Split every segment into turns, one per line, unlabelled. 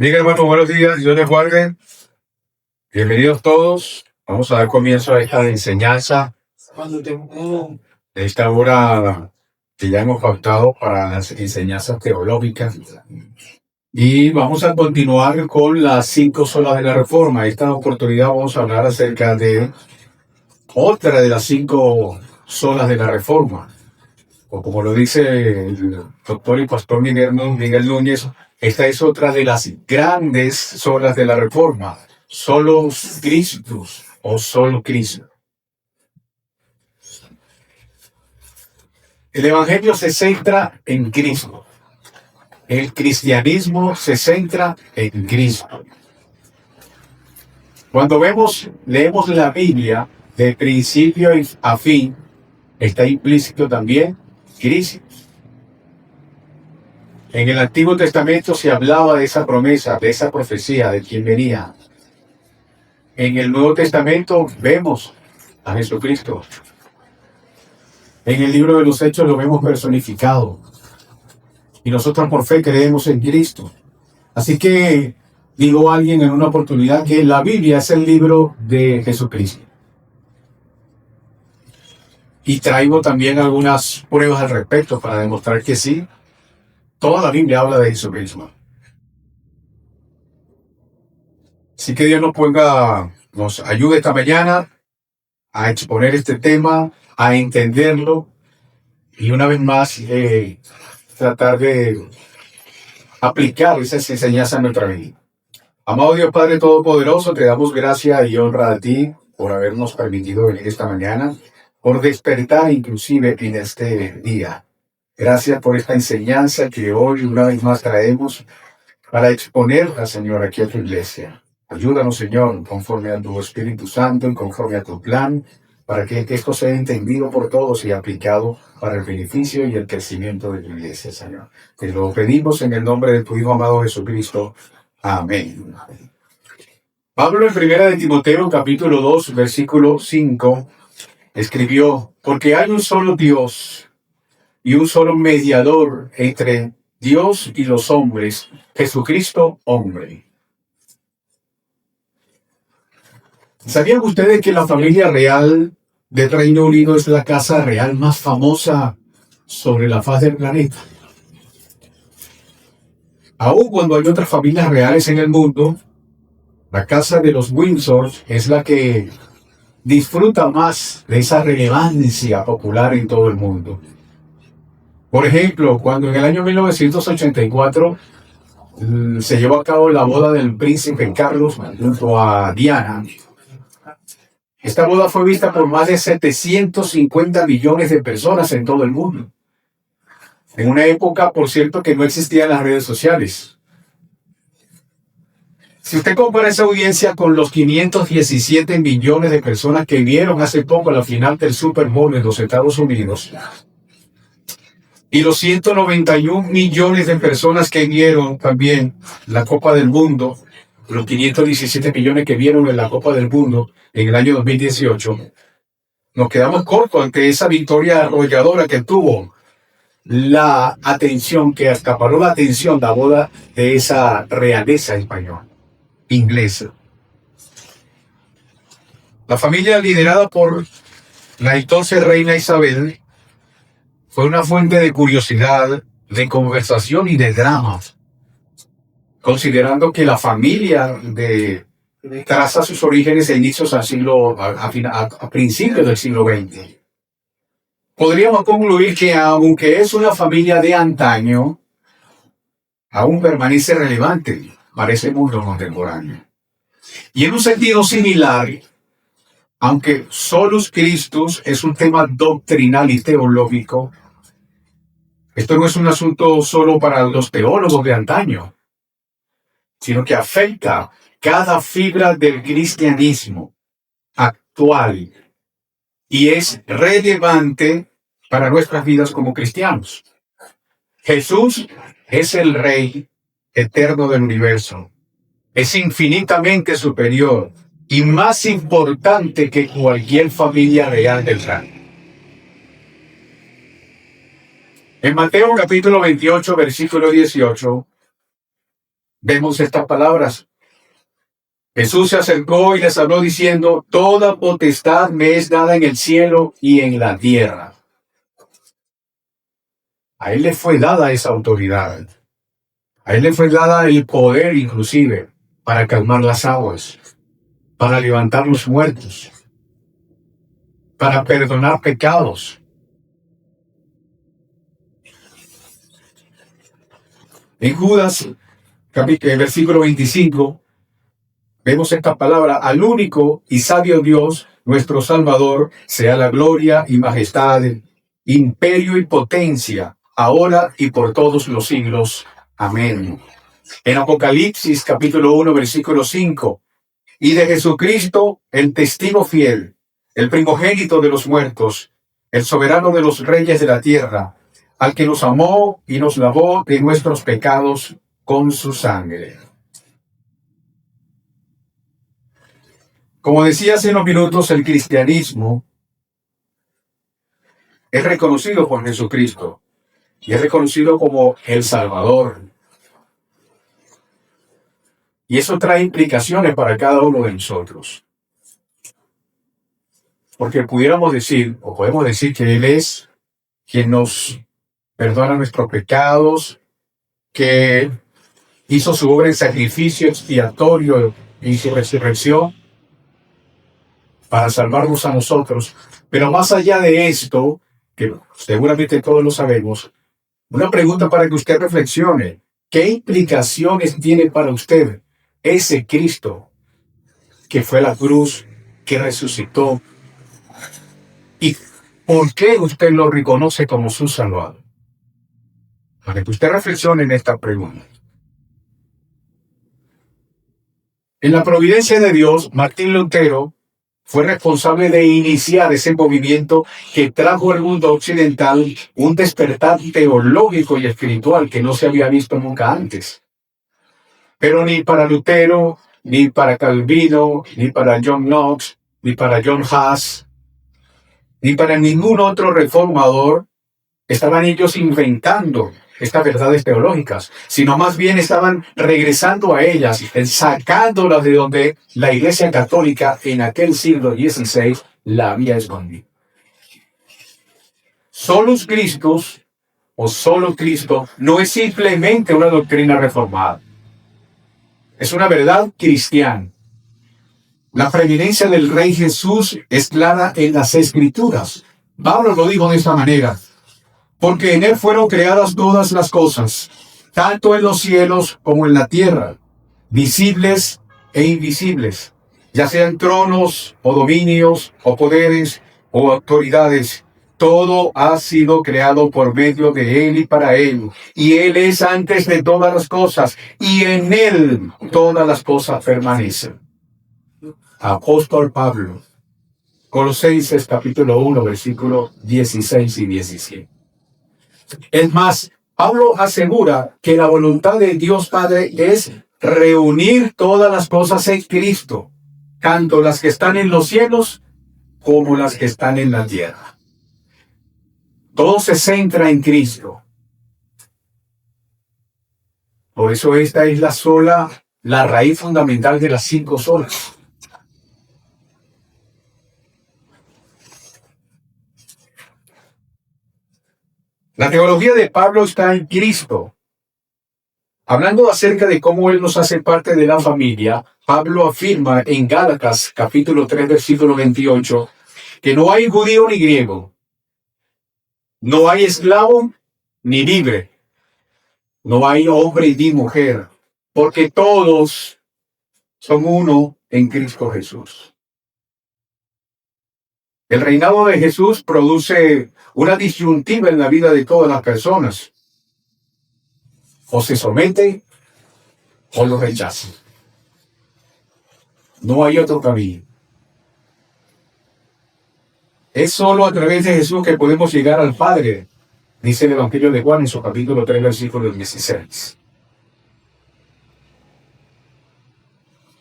Bien, hermano, buenos días, Dios les guarde. Bienvenidos todos. Vamos a dar comienzo a esta enseñanza. Esta hora que ya hemos pautado para las enseñanzas teológicas. Y vamos a continuar con las 5 solas de la Reforma. Esta oportunidad vamos a hablar acerca de otra de las 5 solas de la Reforma. O como lo dice el doctor y pastor Miguel Núñez, esta es otra de las grandes solas de la Reforma. Solo Cristo o solo Cristo. El Evangelio se centra en Cristo. El cristianismo se centra en Cristo. Cuando leemos la Biblia de principio a fin, está implícito también Cristo. En el Antiguo Testamento se hablaba de esa promesa, de esa profecía, de quien venía. En el Nuevo Testamento vemos a Jesucristo. En el libro de los Hechos lo vemos personificado. Y nosotros por fe creemos en Cristo. Así que dijo alguien en una oportunidad que la Biblia es el libro de Jesucristo. Y traigo también algunas pruebas al respecto para demostrar que sí, toda la Biblia habla de Jesucristo. Así que Dios nos ayude esta mañana a exponer este tema, a entenderlo y una vez más tratar de aplicar esas enseñanzas a nuestra vida. Amado Dios Padre Todopoderoso, te damos gracia y honra a ti por habernos permitido venir esta mañana, por despertar inclusive en este día. Gracias por esta enseñanza que hoy una vez más traemos para exponerla, Señor, aquí a tu iglesia. Ayúdanos, Señor, conforme a tu Espíritu Santo y conforme a tu plan, para que esto sea entendido por todos y aplicado para el beneficio y el crecimiento de tu iglesia, Señor. Te lo pedimos en el nombre de tu Hijo amado Jesucristo. Amén. Pablo en 1 Timoteo, capítulo 2, versículo 5, escribió: porque hay un solo Dios y un solo mediador entre Dios y los hombres, Jesucristo, hombre. ¿Sabían ustedes que la familia real del Reino Unido es la casa real más famosa sobre la faz del planeta? Aun cuando hay otras familias reales en el mundo, la casa de los Windsor es la que disfruta más de esa relevancia popular en todo el mundo. Por ejemplo, cuando en el año 1984 se llevó a cabo la boda del príncipe Carlos junto a Diana, esta boda fue vista por más de 750 millones de personas en todo el mundo. En una época, por cierto, que no existían las redes sociales. Si usted compara esa audiencia con los 517 millones de personas que vieron hace poco la final del Super Bowl en los Estados Unidos, y los 191 millones de personas que vieron también la Copa del Mundo, los 517 millones que vieron en la Copa del Mundo en el año 2018, nos quedamos cortos ante esa victoria arrolladora que tuvo la atención, que acaparó la atención, la boda de esa realeza española, inglesa. La familia liderada por la entonces reina Isabel fue una fuente de curiosidad, de conversación y de drama, considerando que la familia traza sus orígenes e inicios a principios del siglo XX. Podríamos concluir que aunque es una familia de antaño, aún permanece relevante para ese mundo contemporáneo. Y en un sentido similar, aunque Solus Christus es un tema doctrinal y teológico, esto no es un asunto solo para los teólogos de antaño, sino que afecta cada fibra del cristianismo actual y es relevante para nuestras vidas como cristianos. Jesús es el Rey eterno del universo. Es infinitamente superior y más importante que cualquier familia real del reino. En Mateo capítulo 28, versículo 18, vemos estas palabras. Jesús se acercó y les habló diciendo, toda potestad me es dada en el cielo y en la tierra. A él le fue dada esa autoridad. A él le fue dada el poder inclusive para calmar las aguas, para levantar los muertos, para perdonar pecados. En Judas, versículo 25, vemos esta palabra, al único y sabio Dios, nuestro Salvador, sea la gloria y majestad, imperio y potencia, ahora y por todos los siglos. Amén. En Apocalipsis, capítulo 1, versículo 5, y de Jesucristo, el testigo fiel, el primogénito de los muertos, el soberano de los reyes de la tierra, al que nos amó y nos lavó de nuestros pecados con su sangre. Como decía hace unos minutos, el cristianismo es reconocido por Jesucristo y es reconocido como el Salvador. Y eso trae implicaciones para cada uno de nosotros. Porque pudiéramos decir, o podemos decir que Él es quien nos perdona nuestros pecados, que hizo su obra en sacrificio expiatorio y su resurrección para salvarnos a nosotros. Pero más allá de esto, que seguramente todos lo sabemos, una pregunta para que usted reflexione. ¿Qué implicaciones tiene para usted ese Cristo que fue a la cruz, que resucitó? ¿Y por qué usted lo reconoce como su Salvador? Para que usted reflexione en esta pregunta. En la providencia de Dios, Martín Lutero fue responsable de iniciar ese movimiento que trajo al mundo occidental un despertar teológico y espiritual que no se había visto nunca antes. Pero ni para Lutero, ni para Calvino, ni para John Knox, ni para John Huss, ni para ningún otro reformador estaban ellos inventando estas verdades teológicas, sino más bien estaban regresando a ellas, sacándolas de donde la Iglesia Católica en aquel siglo XVI la había escondido. Solos Cristos o solo Cristo no es simplemente una doctrina reformada. Es una verdad cristiana. La preeminencia del Rey Jesús es clara en las Escrituras. Pablo lo dijo de esta manera. Porque en él fueron creadas todas las cosas, tanto en los cielos como en la tierra, visibles e invisibles, ya sean tronos o dominios o poderes o autoridades. Todo ha sido creado por medio de él y para él. Y él es antes de todas las cosas, y en él todas las cosas permanecen. Apóstol Pablo, Colosenses capítulo 1, versículos 16 y 17. Es más, Pablo asegura que la voluntad de Dios Padre es reunir todas las cosas en Cristo, tanto las que están en los cielos como las que están en la tierra. Todo se centra en Cristo. Por eso esta es la raíz fundamental de las 5 solas. La teología de Pablo está en Cristo. Hablando acerca de cómo Él nos hace parte de la familia, Pablo afirma en Gálatas capítulo 3, versículo 28, que no hay judío ni griego, no hay esclavo ni libre, no hay hombre ni mujer, porque todos son uno en Cristo Jesús. El reinado de Jesús produce una disyuntiva en la vida de todas las personas. O se someten o lo rechazan. No hay otro camino. Es solo a través de Jesús que podemos llegar al Padre, dice el Evangelio de Juan en su capítulo 3, versículo 16.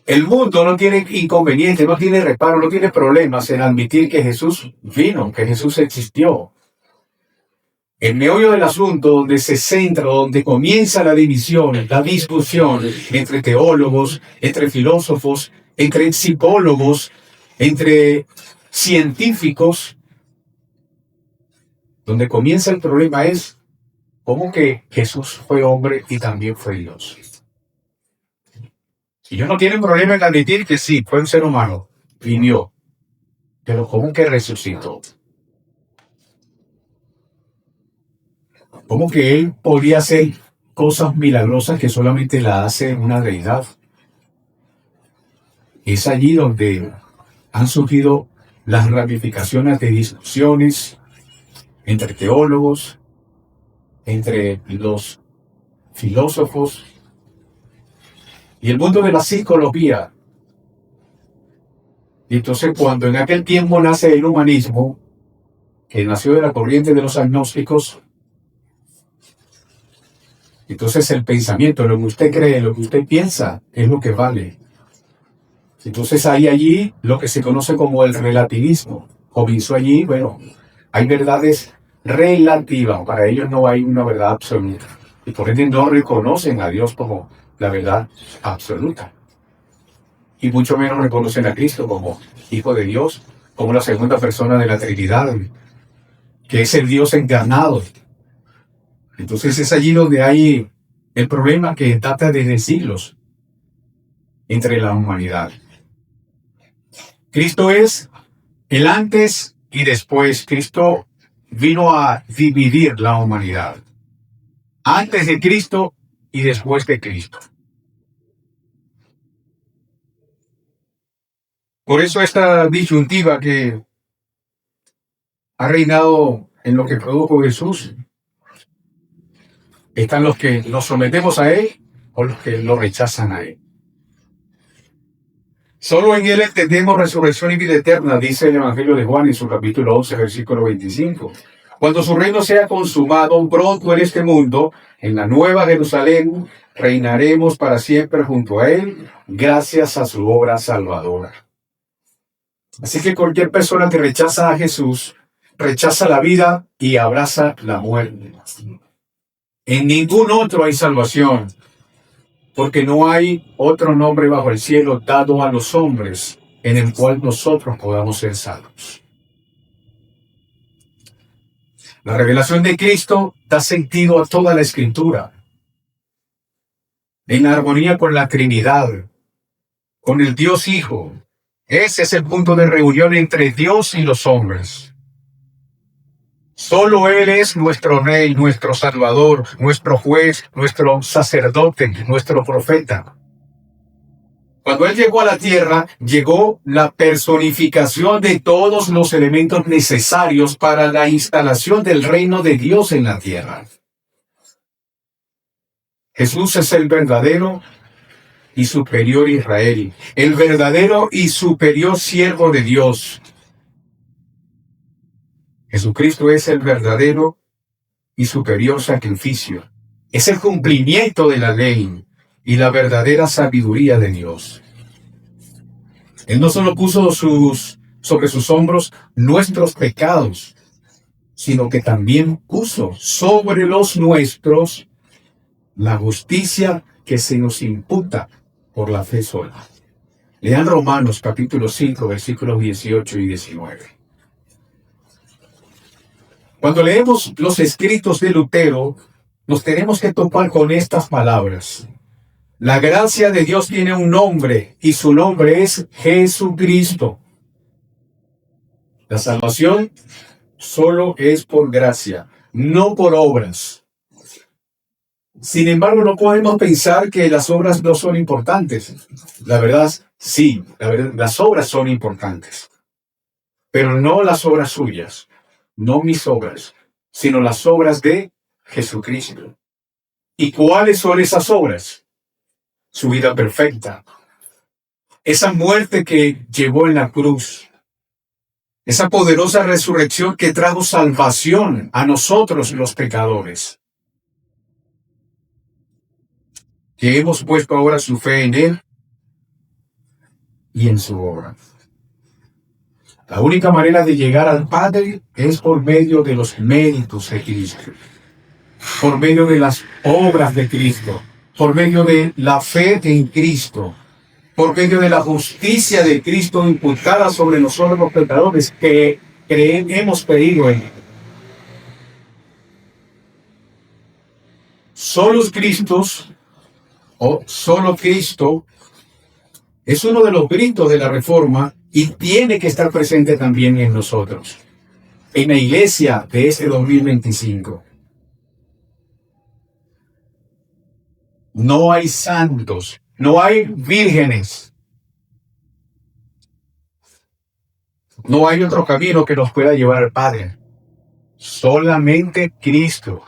El mundo no tiene inconveniente, no tiene reparo, no tiene problemas en admitir que Jesús vino, que Jesús existió. El meollo del asunto, donde se centra, donde comienza la división, la discusión entre teólogos, entre filósofos, entre psicólogos, entre científicos, donde comienza el problema es cómo que Jesús fue hombre y también fue Dios. Y ellos no tienen problema en admitir que sí, fue un ser humano, vivió, pero ¿cómo que resucitó? ¿Cómo que él podía hacer cosas milagrosas que solamente la hace una deidad? Es allí donde han surgido las ramificaciones de discusiones entre teólogos, entre los filósofos y el mundo de la psicología. Y entonces cuando en aquel tiempo nace el humanismo, que nació de la corriente de los agnósticos, entonces el pensamiento, lo que usted cree, lo que usted piensa, es lo que vale. Entonces hay allí lo que se conoce como el relativismo. Comenzó allí, bueno, hay verdades relativas, para ellos no hay una verdad absoluta. Y por ende no reconocen a Dios como la verdad absoluta. Y mucho menos reconocen a Cristo como Hijo de Dios, como la segunda persona de la Trinidad, que es el Dios encarnado. Entonces es allí donde hay el problema que data desde siglos entre la humanidad. Cristo es el antes y después. Cristo vino a dividir la humanidad. Antes de Cristo y después de Cristo. Por eso esta disyuntiva que ha reinado en lo que produjo Jesús, están los que nos sometemos a Él o los que lo rechazan a Él. Solo en Él entendemos resurrección y vida eterna, dice el Evangelio de Juan en su capítulo 11, versículo 25. Cuando su reino sea consumado pronto en este mundo, en la nueva Jerusalén, reinaremos para siempre junto a Él, gracias a su obra salvadora. Así que cualquier persona que rechaza a Jesús, rechaza la vida y abraza la muerte. En ningún otro hay salvación, porque no hay otro nombre bajo el cielo dado a los hombres en el cual nosotros podamos ser salvos. La revelación de Cristo da sentido a toda la Escritura, en armonía con la Trinidad, con el Dios Hijo. Ese es el punto de reunión entre Dios y los hombres. Solo Él es nuestro Rey, nuestro Salvador, nuestro juez, nuestro sacerdote, nuestro profeta. Cuando Él llegó a la tierra, llegó la personificación de todos los elementos necesarios para la instalación del reino de Dios en la tierra. Jesús es el verdadero y superior Israel, el verdadero y superior siervo de Dios. Jesucristo es el verdadero y superior sacrificio. Es el cumplimiento de la ley y la verdadera sabiduría de Dios. Él no solo puso sobre sus hombros nuestros pecados, sino que también puso sobre los nuestros la justicia que se nos imputa por la fe sola. Lean Romanos capítulo 5, versículos 18 y 19. Cuando leemos los escritos de Lutero, nos tenemos que topar con estas palabras. La gracia de Dios tiene un nombre y su nombre es Jesucristo. La salvación solo es por gracia, no por obras. Sin embargo, no podemos pensar que las obras no son importantes. La verdad, sí, las obras son importantes. Pero no las obras suyas, no mis obras, sino las obras de Jesucristo. ¿Y cuáles son esas obras? Su vida perfecta. Esa muerte que llevó en la cruz. Esa poderosa resurrección que trajo salvación a nosotros los pecadores. Que hemos puesto ahora su fe en Él y en su obra. La única manera de llegar al Padre es por medio de los méritos de Cristo, por medio de las obras de Cristo, por medio de la fe en Cristo, por medio de la justicia de Cristo imputada sobre nosotros los pecadores que hemos creído en Él. Solo Cristo es uno de los gritos de la Reforma y tiene que estar presente también en nosotros, en la iglesia de este 2025. No hay santos, no hay vírgenes, no hay otro camino que nos pueda llevar al Padre. Solamente Cristo,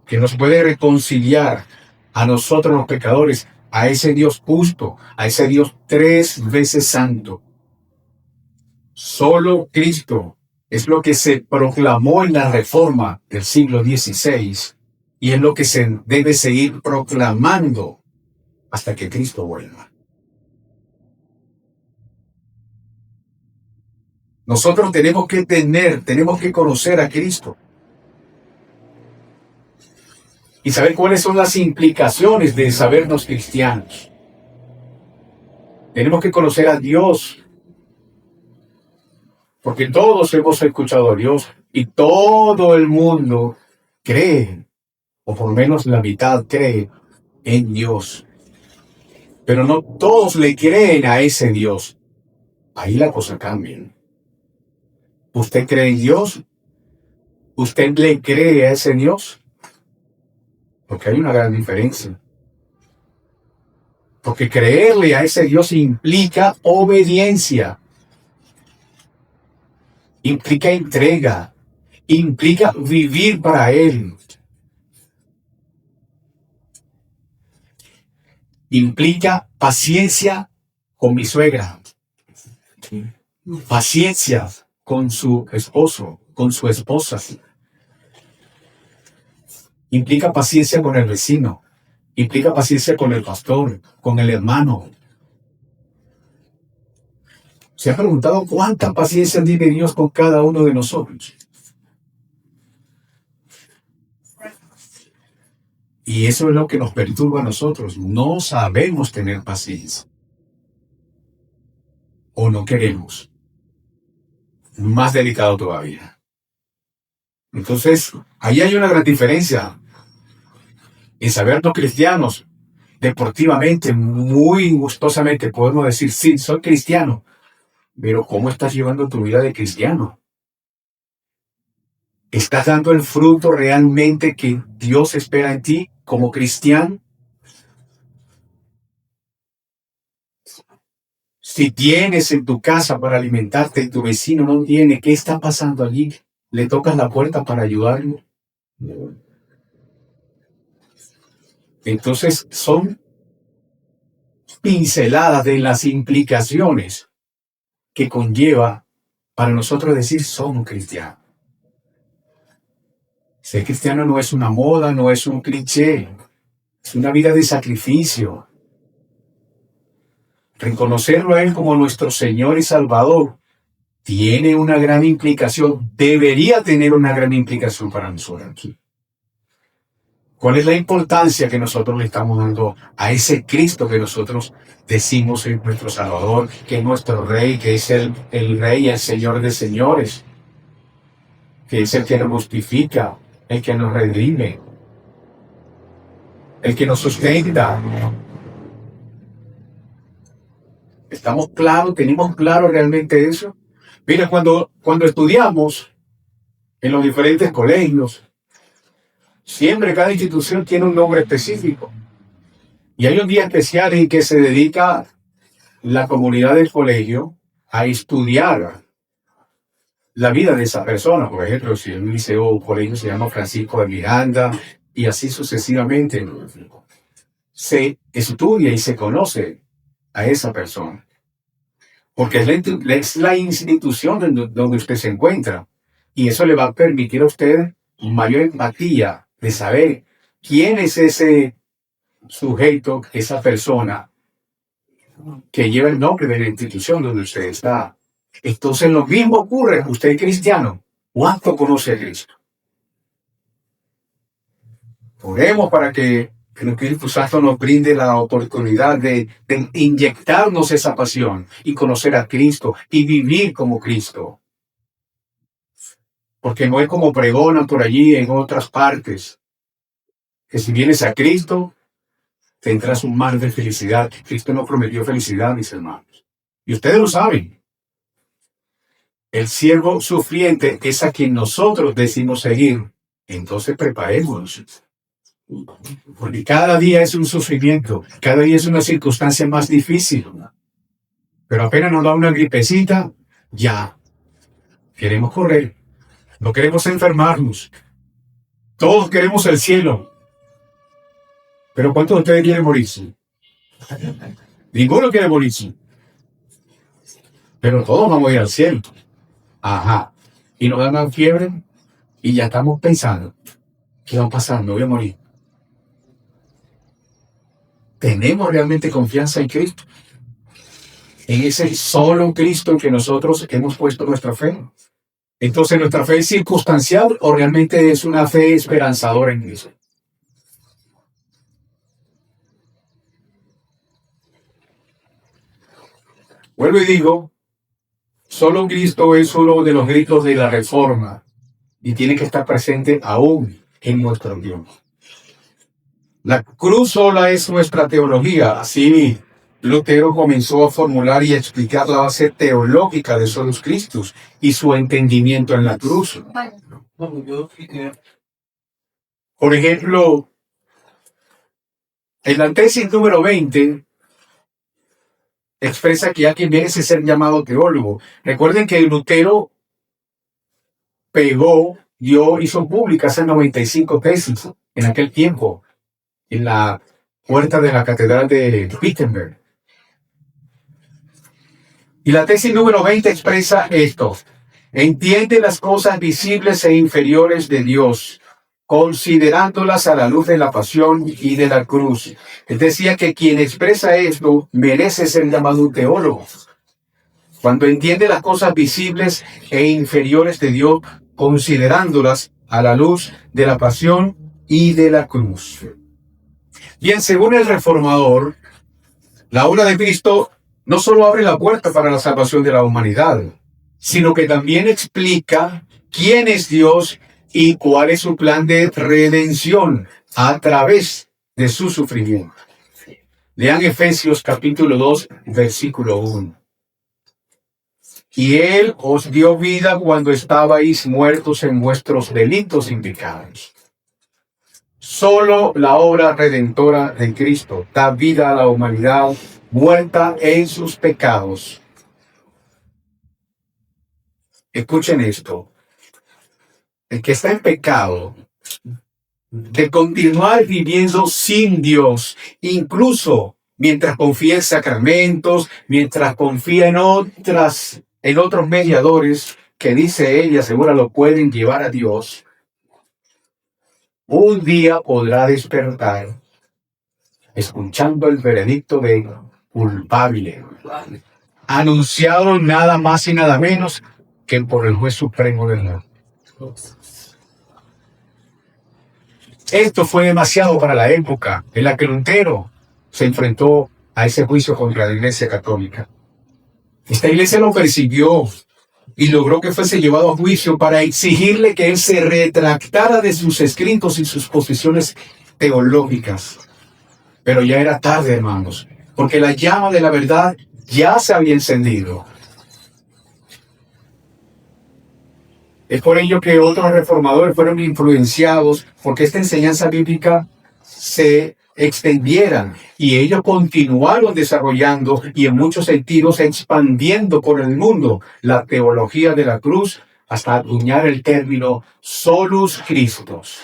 que nos puede reconciliar a nosotros los pecadores, a ese Dios justo, a ese Dios 3 veces santo. Solo Cristo es lo que se proclamó en la Reforma del siglo XVI y es lo que se debe seguir proclamando hasta que Cristo vuelva. Nosotros tenemos que conocer a Cristo y saber cuáles son las implicaciones de sabernos cristianos. Tenemos que conocer a Dios, porque todos hemos escuchado a Dios y todo el mundo cree, o por lo menos la mitad cree en Dios. Pero no todos le creen a ese Dios. Ahí la cosa cambia. ¿Usted cree en Dios? ¿Usted le cree a ese Dios? Porque hay una gran diferencia. Porque creerle a ese Dios implica obediencia, implica entrega, implica vivir para Él, implica paciencia con mi suegra, paciencia con su esposo, con su esposa, implica paciencia con el vecino, implica paciencia con el pastor, con el hermano. ¿Se ha preguntado cuánta paciencia tiene Dios con cada uno de nosotros? Y eso es lo que nos perturba a nosotros. No sabemos tener paciencia. O no queremos. Más delicado todavía. Entonces, ahí hay una gran diferencia. En sabernos cristianos, deportivamente, muy gustosamente, podemos decir, sí, soy cristiano. Pero ¿cómo estás llevando tu vida de cristiano? ¿Estás dando el fruto realmente que Dios espera en ti como cristiano? Si tienes en tu casa para alimentarte y tu vecino no tiene, ¿qué está pasando allí? ¿Le tocas la puerta para ayudarlo? Entonces son pinceladas de las implicaciones que conlleva para nosotros decir somos cristianos. Ser cristiano no es una moda, no es un cliché, es una vida de sacrificio. Reconocerlo a Él como nuestro Señor y Salvador tiene una gran implicación, debería tener una gran implicación para nosotros aquí. ¿Cuál es la importancia que nosotros le estamos dando a ese Cristo que nosotros decimos es nuestro Salvador, que es nuestro Rey, que es el Rey y el Señor de señores, que es el que nos justifica, el que nos redime, el que nos sustenta? ¿Estamos claros? ¿Tenemos claro realmente eso? Mira, cuando estudiamos en los diferentes colegios, siempre cada institución tiene un nombre específico. Y hay un día especial en que se dedica la comunidad del colegio a estudiar la vida de esa persona. Por ejemplo, si en un liceo o colegio se llama Francisco de Miranda, y así sucesivamente, se estudia y se conoce a esa persona. Porque es la institución donde usted se encuentra. Y eso le va a permitir a usted mayor empatía de saber quién es ese sujeto, esa persona, que lleva el nombre de la institución donde usted está. Entonces lo mismo ocurre. Usted es cristiano. ¿Cuánto conoce a Cristo? Oremos para que el Espíritu Santo nos brinde la oportunidad de inyectarnos esa pasión y conocer a Cristo y vivir como Cristo. Porque no es como pregonan por allí en otras partes, que si vienes a Cristo, tendrás un mar de felicidad. Cristo no prometió felicidad, mis hermanos. Y ustedes lo saben. El siervo sufriente es a quien nosotros decimos seguir. Entonces preparémonos. Porque cada día es un sufrimiento, cada día es una circunstancia más difícil. Pero apenas nos da una gripecita, ya queremos correr, no queremos enfermarnos. Todos queremos el cielo. Pero ¿cuántos de ustedes quieren morirse? Ninguno quiere morirse. Pero todos vamos a ir al cielo. Ajá. Y nos dan una fiebre y ya estamos pensando, ¿qué va a pasar? Me voy a morir. ¿Tenemos realmente confianza en Cristo? En ese solo Cristo en que nosotros hemos puesto nuestra fe. Entonces, ¿nuestra fe es circunstancial o realmente es una fe esperanzadora en Cristo? Vuelvo y digo, solo Cristo es uno de los gritos de la reforma y tiene que estar presente aún en nuestro tiempo. La cruz sola es nuestra teología. Así Lutero comenzó a formular y a explicar la base teológica de Solus Christus y su entendimiento en la cruz. Por ejemplo, en la tesis número 20 expresa que alguien merece ser llamado teólogo. Recuerden que Lutero hizo públicas en 95 tesis en aquel tiempo, en la puerta de la catedral de Wittenberg. Y la tesis número 20 expresa esto: entiende las cosas visibles e inferiores de Dios, considerándolas a la luz de la pasión y de la cruz. Él decía que quien expresa esto merece ser llamado un teólogo. Cuando entiende las cosas visibles e inferiores de Dios, considerándolas a la luz de la pasión y de la cruz. Bien, según el reformador, la obra de Cristo no solo abre la puerta para la salvación de la humanidad, sino que también explica quién es Dios y cuál es su plan de redención a través de su sufrimiento. Lean Efesios capítulo 2, versículo 1. Y Él os dio vida cuando estabais muertos en vuestros delitos y pecados. Solo la obra redentora de Cristo da vida a la humanidad muerta en sus pecados. Escuchen esto. El que está en pecado, de continuar viviendo sin Dios, incluso mientras confía en sacramentos, mientras confía en otros mediadores que dice él y asegura lo pueden llevar a Dios, un día podrá despertar escuchando el veredicto de culpable, anunciado nada más y nada menos que por el juez supremo del mundo. Esto fue demasiado para la época en la que Lutero se enfrentó a ese juicio contra la Iglesia Católica. Esta iglesia lo persiguió y logró que fuese llevado a juicio para exigirle que él se retractara de sus escritos y sus posiciones teológicas. Pero ya era tarde, hermanos, porque la llama de la verdad ya se había encendido. Es por ello que otros reformadores fueron influenciados porque esta enseñanza bíblica se extendiera y ellos continuaron desarrollando y en muchos sentidos expandiendo por el mundo la teología de la cruz hasta acuñar el término Solus Christus.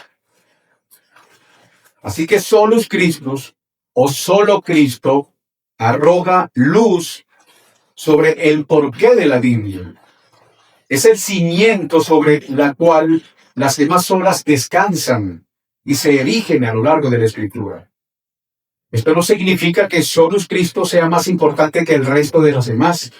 Así que Solus Christus o solo Cristo arroja luz sobre el porqué de la Biblia. Es el cimiento sobre la cual las demás obras descansan y se erigen a lo largo de la Escritura. Esto no significa que solo Cristo sea más importante que el resto de los demás.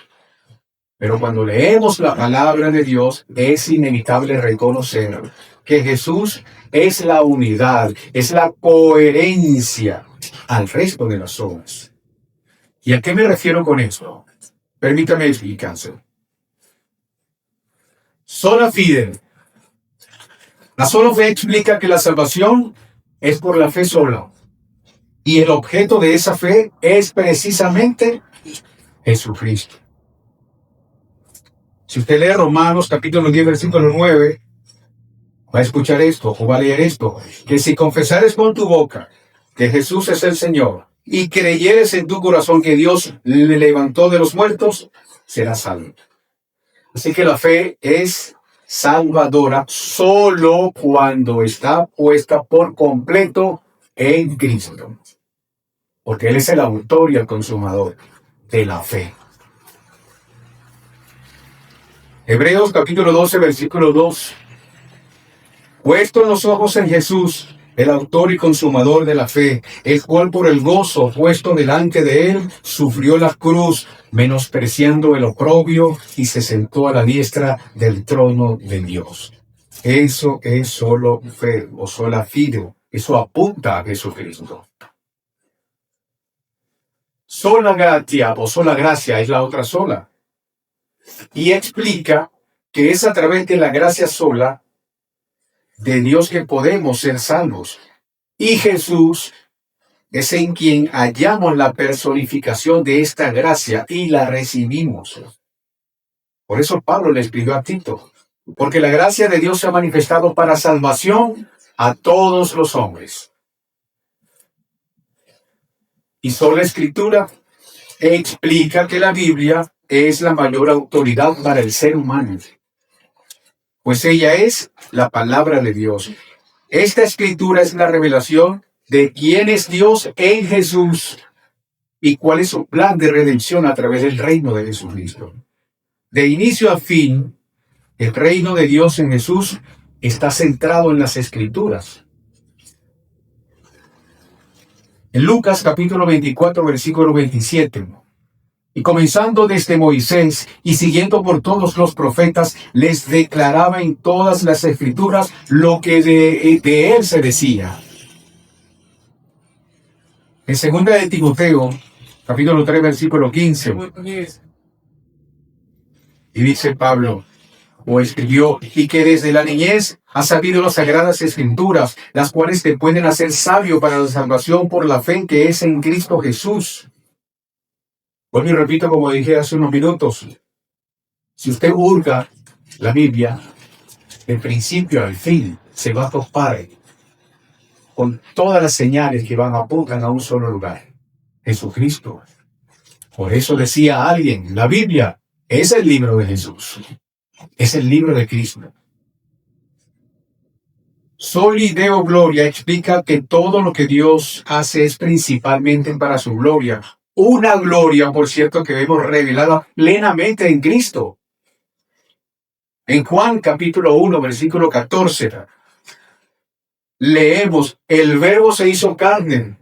Pero cuando leemos la palabra de Dios, es inevitable reconocer que Jesús es la unidad, es la coherencia al resto de las obras. ¿Y a qué me refiero con esto? Permítame explicarse. Sola fide. La sola fe explica que la salvación es por la fe sola. Y el objeto de esa fe es precisamente Jesucristo. Si usted lee Romanos capítulo 10, versículo 9, va a escuchar esto o va a leer esto, que si confesares con tu boca que Jesús es el Señor y creyeres en tu corazón que Dios le levantó de los muertos, serás salvo. Así que la fe es salvadora solo cuando está puesta por completo en Cristo. Porque Él es el autor y el consumador de la fe. Hebreos capítulo 12, versículo 2. Puesto los ojos en Jesús, el autor y consumador de la fe, el cual por el gozo puesto delante de él, sufrió la cruz, menospreciando el oprobio, y se sentó a la diestra del trono de Dios. Eso es solo fe o sola fide. Eso apunta a Jesucristo. Sola gratia o sola gracia es la otra sola. Y explica que es a través de la gracia sola de Dios que podemos ser salvos. Y Jesús es en quien hallamos la personificación de esta gracia y la recibimos. Por eso Pablo le escribió a Tito, porque la gracia de Dios se ha manifestado para salvación a todos los hombres. Y sola Escritura explica que la Biblia es la mayor autoridad para el ser humano, pues ella es la palabra de Dios. Esta Escritura es la revelación de quién es Dios en Jesús y cuál es su plan de redención a través del reino de Jesucristo. De inicio a fin, el reino de Dios en Jesús está centrado en las Escrituras. En Lucas capítulo 24, versículo 27, y comenzando desde Moisés y siguiendo por todos los profetas, les declaraba en todas las Escrituras lo que de él se decía. En segunda de Timoteo, capítulo 3, versículo 15, y dice Pablo, o escribió, y que desde la niñez has sabido las sagradas Escrituras, las cuales te pueden hacer sabio para la salvación por la fe que es en Cristo Jesús. Vuelvo y repito, como dije hace unos minutos, si usted hurga la Biblia, del principio al fin, se va a topar con todas las señales que apuntan a un solo lugar, Jesucristo. Por eso decía alguien, la Biblia es el libro de Jesús, es el libro de Cristo. Soli Deo Gloria explica que todo lo que Dios hace es principalmente para su gloria. Una gloria, por cierto, que vemos revelada plenamente en Cristo. En Juan capítulo 1, versículo 14, leemos, el Verbo se hizo carne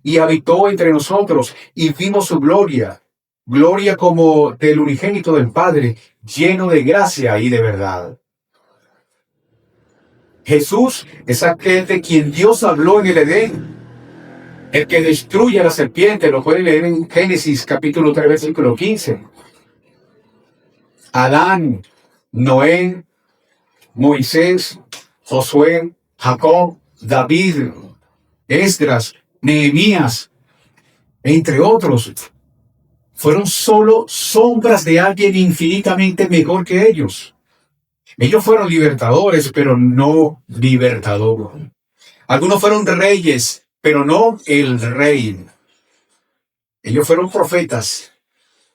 y habitó entre nosotros y vimos su gloria. Gloria como del unigénito del Padre, lleno de gracia y de verdad. Jesús es aquel de quien Dios habló en el Edén, el que destruye a la serpiente, lo pueden leer en Génesis capítulo 3, versículo 15. Adán, Noé, Moisés, Josué, Jacob, David, Esdras, Nehemías, entre otros, fueron solo sombras de alguien infinitamente mejor que ellos. Ellos fueron libertadores, pero no libertador. Algunos fueron reyes, pero no el rey. Ellos fueron profetas,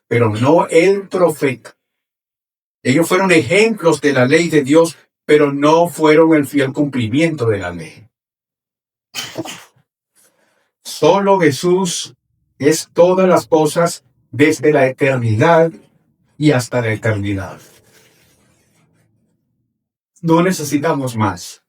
pero no el profeta. Ellos fueron ejemplos de la ley de Dios, pero no fueron el fiel cumplimiento de la ley. Solo Jesús es todas las cosas desde la eternidad y hasta la eternidad. No necesitamos más.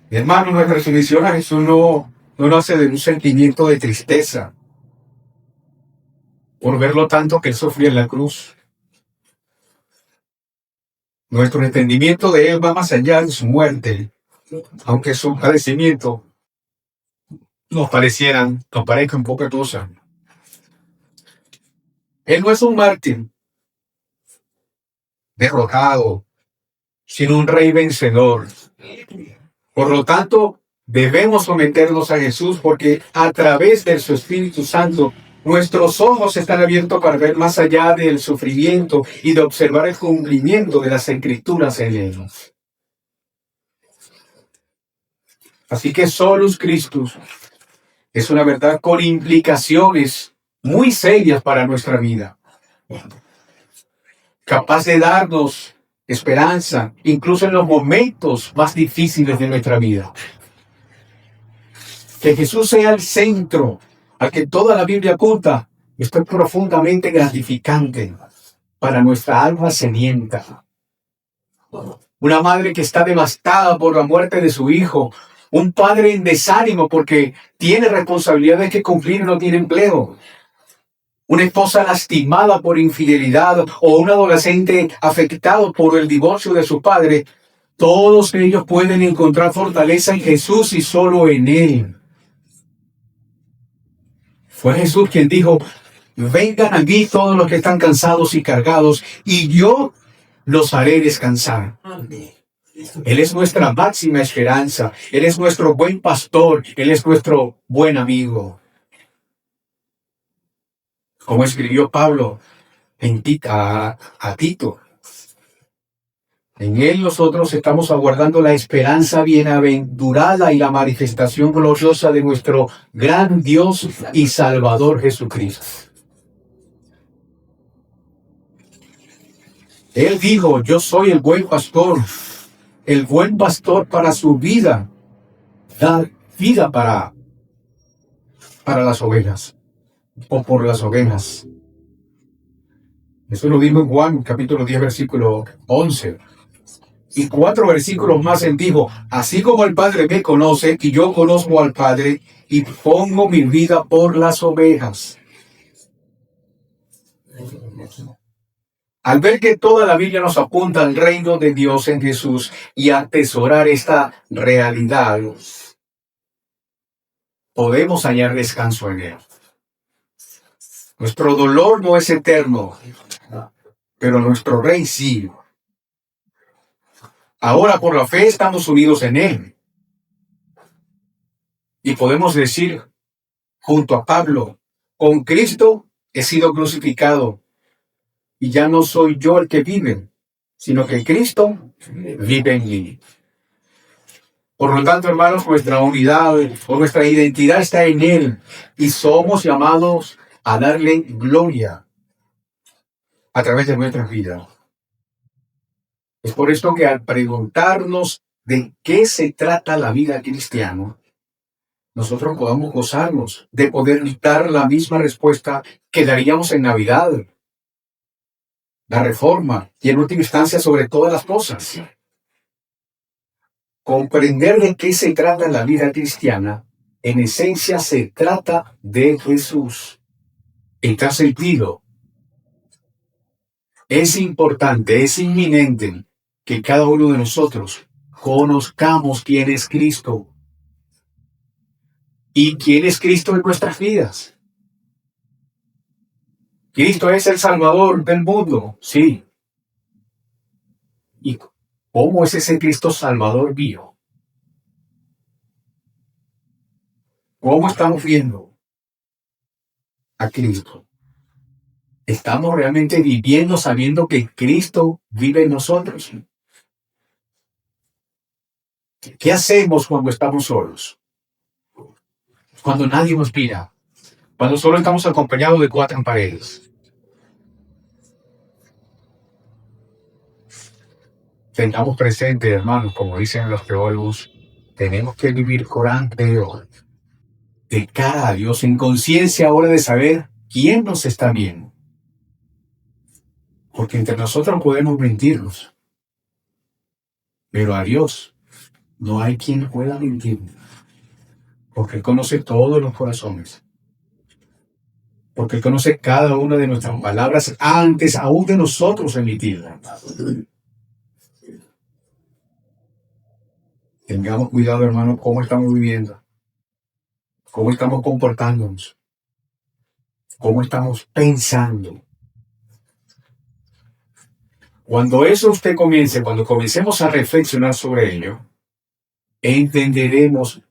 Mi hermano, nuestra sumisión a Jesús no nace de un sentimiento de tristeza por verlo tanto que Él sufrió en la cruz. Nuestro entendimiento de Él va más allá de su muerte, aunque su padecimiento nos parezca un poca cosa. Él no es un mártir derrotado, sino un rey vencedor. Por lo tanto, debemos someternos a Jesús porque a través de su Espíritu Santo, nuestros ojos están abiertos para ver más allá del sufrimiento y de observar el cumplimiento de las Escrituras en él. Así que Solus Christus es una verdad con implicaciones muy serias para nuestra vida, capaz de darnos esperanza, incluso en los momentos más difíciles de nuestra vida. Que Jesús sea el centro al que toda la Biblia apunta, esto es profundamente gratificante para nuestra alma sedienta. Una madre que está devastada por la muerte de su hijo, un padre en desánimo porque tiene responsabilidades que cumplir y no tiene empleo, una esposa lastimada por infidelidad o un adolescente afectado por el divorcio de su padre. Todos ellos pueden encontrar fortaleza en Jesús y solo en Él. Fue Jesús quien dijo: vengan a mí todos los que están cansados y cargados, y yo los haré descansar. Él es nuestra máxima esperanza. Él es nuestro buen pastor. Él es nuestro buen amigo. Como escribió Pablo a Tito, en Él nosotros estamos aguardando la esperanza bienaventurada y la manifestación gloriosa de nuestro gran Dios y Salvador Jesucristo. Él dijo: yo soy el buen pastor para su vida, dar vida para las ovejas, o por las ovejas. Eso lo dijo en Juan, capítulo 10, versículo 11. Y 4 versículos más él dijo: así como el Padre me conoce, y yo conozco al Padre, y pongo mi vida por las ovejas. Al ver que toda la Biblia nos apunta al reino de Dios en Jesús y a atesorar esta realidad, podemos hallar descanso en Él. Nuestro dolor no es eterno, pero nuestro Rey sí. Ahora por la fe estamos unidos en Él. Y podemos decir, junto a Pablo: con Cristo he sido crucificado, y ya no soy yo el que vive, sino que Cristo vive en mí. Por lo tanto, hermanos, nuestra unidad o nuestra identidad está en Él, y somos llamados a darle gloria a través de nuestras vidas. Es por esto que al preguntarnos de qué se trata la vida cristiana, nosotros podamos gozarnos de poder dar la misma respuesta que daríamos en Navidad, la Reforma y en última instancia sobre todas las cosas. Comprender de qué se trata la vida cristiana, en esencia se trata de Jesús. En tal sentido, es importante, es inminente que cada uno de nosotros conozcamos quién es Cristo y quién es Cristo en nuestras vidas. Cristo es el Salvador del mundo, sí. ¿Y cómo es ese Cristo Salvador mío? ¿Cómo estamos viendo a Cristo? ¿Estamos realmente viviendo sabiendo que Cristo vive en nosotros? ¿Qué hacemos cuando estamos solos? Cuando nadie nos mira. Cuando solo estamos acompañados de 4 paredes. Tengamos presente, hermanos, como dicen los teólogos, tenemos que vivir corante de cara a Dios, en conciencia ahora de saber quién nos está viendo. Porque entre nosotros podemos mentirnos, pero a Dios No hay quien pueda mentir, porque Él conoce todos los corazones, porque Él conoce cada una de nuestras palabras antes aún de nosotros emitirlas. Tengamos cuidado, hermano, cómo estamos viviendo, cómo estamos comportándonos, cómo estamos pensando. Cuando eso usted comience, cuando comencemos a reflexionar sobre ello, entenderemos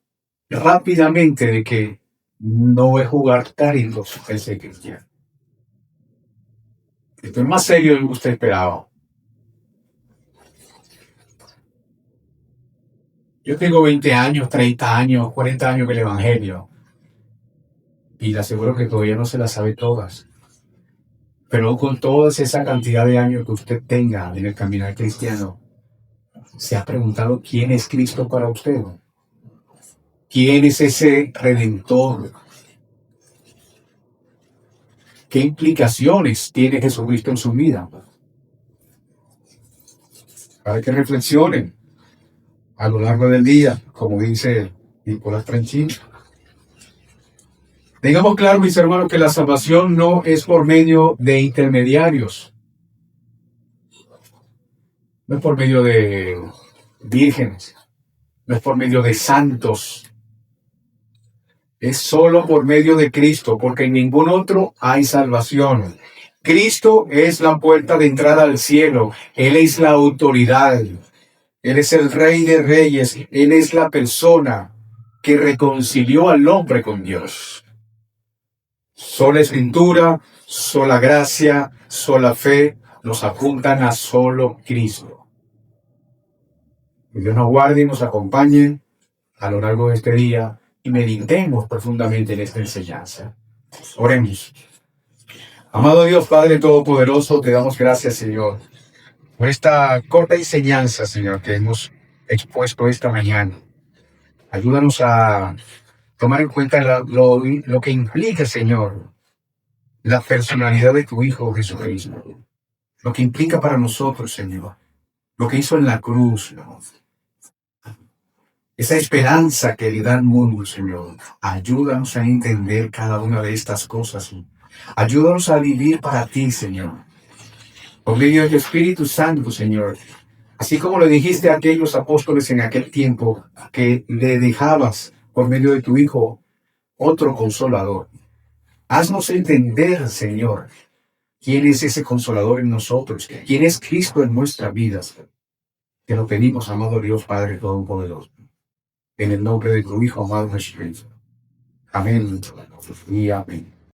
rápidamente de que no es jugar carritos el ser cristiano. Esto es más serio de lo que usted esperaba. Yo tengo 20 años, 30 años, 40 años del Evangelio y le aseguro que todavía no se las sabe todas. Pero con toda esa cantidad de años que usted tenga en el caminar cristiano, ¿se ha preguntado quién es Cristo para usted? ¿Quién es ese Redentor? ¿Qué implicaciones tiene Jesucristo en su vida? Para que reflexionen a lo largo del día, como dice Nicolás Tranchín. Tengamos claro, mis hermanos, que la salvación no es por medio de intermediarios. No es por medio de vírgenes. No es por medio de santos. Es solo por medio de Cristo, porque en ningún otro hay salvación. Cristo es la puerta de entrada al cielo. Él es la autoridad. Él es el Rey de Reyes. Él es la persona que reconcilió al hombre con Dios. Sola escritura, sola gracia, sola fe nos apuntan a solo Cristo. Que Dios nos guarde y nos acompañe a lo largo de este día y meditemos profundamente en esta enseñanza. Oremos. Amado Dios, Padre Todopoderoso, te damos gracias, Señor, por esta corta enseñanza, Señor, que hemos expuesto esta mañana. Ayúdanos a tomar en cuenta lo que implica, Señor, la personalidad de tu Hijo Jesucristo. Lo que implica para nosotros, Señor. Lo que hizo en la cruz, ¿no? Esa esperanza que le da al mundo, Señor. Ayúdanos a entender cada una de estas cosas. Ayúdanos a vivir para ti, Señor. Por medio del Espíritu Santo, Señor. Así como le dijiste a aquellos apóstoles en aquel tiempo, que le dejabas por medio de tu Hijo otro consolador. Haznos entender, Señor, quién es ese consolador en nosotros, quién es Cristo en nuestras vidas. Te lo pedimos, amado Dios Padre Todopoderoso, en el nombre de tu Hijo amado Jesucristo. Amén y amén.